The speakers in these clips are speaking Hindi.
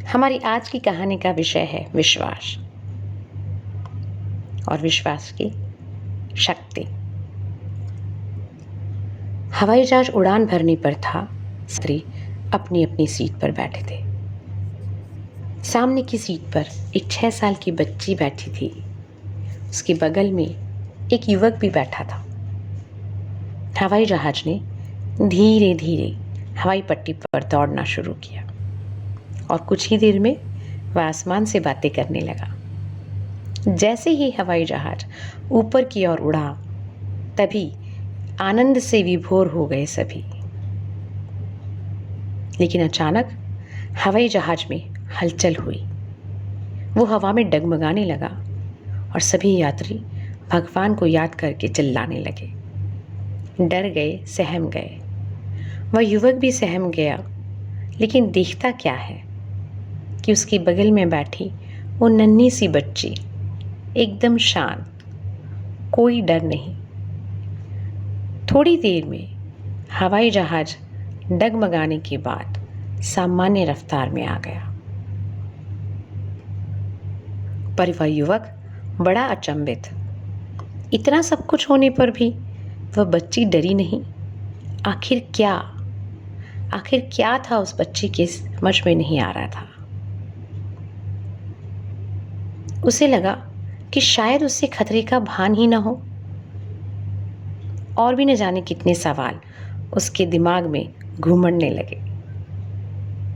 हमारी आज की कहानी का विषय है विश्वास और विश्वास की शक्ति। हवाई जहाज उड़ान भरने पर था। स्त्री अपनी अपनी सीट पर बैठे थे। सामने की सीट पर एक 6 साल की बच्ची बैठी थी। उसके बगल में एक युवक भी बैठा था। हवाई जहाज ने धीरे धीरे हवाई पट्टी पर दौड़ना शुरू किया और कुछ ही देर में वह आसमान से बातें करने लगा। जैसे ही हवाई जहाज ऊपर की ओर उड़ा, तभी आनंद से विभोर हो गए सभी। लेकिन अचानक हवाई जहाज में हलचल हुई। वो हवा में डगमगाने लगा और सभी यात्री भगवान को याद करके चिल्लाने लगे। डर गए, सहम गए। वह युवक भी सहम गया। लेकिन देखता क्या है कि उसके बगल में बैठी वो नन्ही सी बच्ची एकदम शांत, कोई डर नहीं। थोड़ी देर में हवाई जहाज डगमगाने के बाद सामान्य रफ्तार में आ गया। पर वह युवक बड़ा अचंभित। इतना सब कुछ होने पर भी वह बच्ची डरी नहीं। आखिर क्या था उस बच्ची के समझ में नहीं आ रहा था। उसे लगा कि शायद उससे खतरे का भान ही ना हो। और भी न जाने कितने सवाल उसके दिमाग में घूमने लगे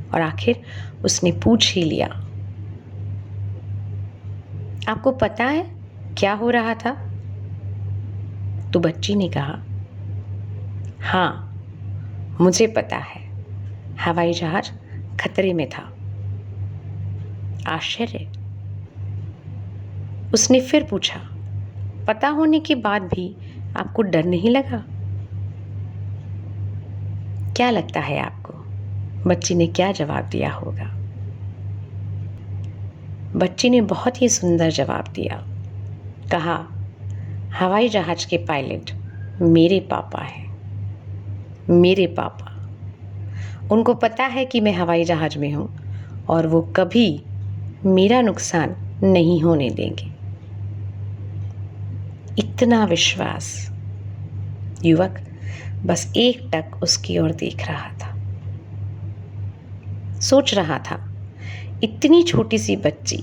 और आखिर उसने पूछ ही लिया, आपको पता है क्या हो रहा था? तो बच्ची ने कहा, हाँ मुझे पता है, हवाई जहाज खतरे में था। आश्चर्य। उसने फिर पूछा, पता होने के बाद भी आपको डर नहीं लगा? क्या लगता है आपको बच्ची ने क्या जवाब दिया होगा? बच्ची ने बहुत ही सुंदर जवाब दिया। कहा, हवाई जहाज के पायलट मेरे पापा हैं। मेरे पापा, उनको पता है कि मैं हवाई जहाज में हूँ और वो कभी मेरा नुकसान नहीं होने देंगे। इतना विश्वास। युवक बस एकटक उसकी ओर देख रहा था। सोच रहा था, इतनी छोटी सी बच्ची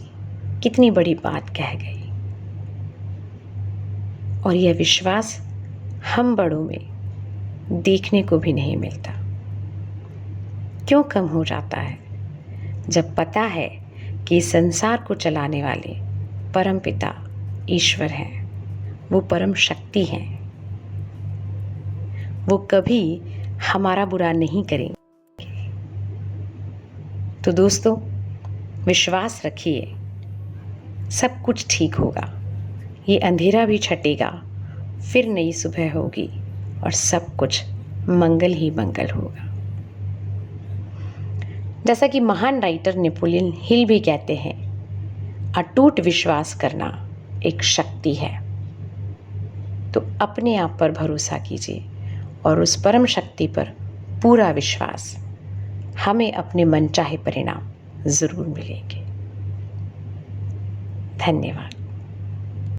कितनी बड़ी बात कह गई। और यह विश्वास हम बड़ों में देखने को भी नहीं मिलता। क्यों कम हो जाता है जब पता है कि संसार को चलाने वाले परमपिता ईश्वर हैं। वो परम शक्ति हैं। वो कभी हमारा बुरा नहीं करेंगे। तो दोस्तों, विश्वास रखिए, सब कुछ ठीक होगा। ये अंधेरा भी छटेगा, फिर नई सुबह होगी और सब कुछ मंगल ही मंगल होगा। जैसा कि महान राइटर नेपोलियन हिल भी कहते हैं, अटूट विश्वास करना एक शक्ति है। तो अपने आप पर भरोसा कीजिए और उस परम शक्ति पर पूरा विश्वास। हमें अपने मनचाहे परिणाम जरूर मिलेंगे। धन्यवाद।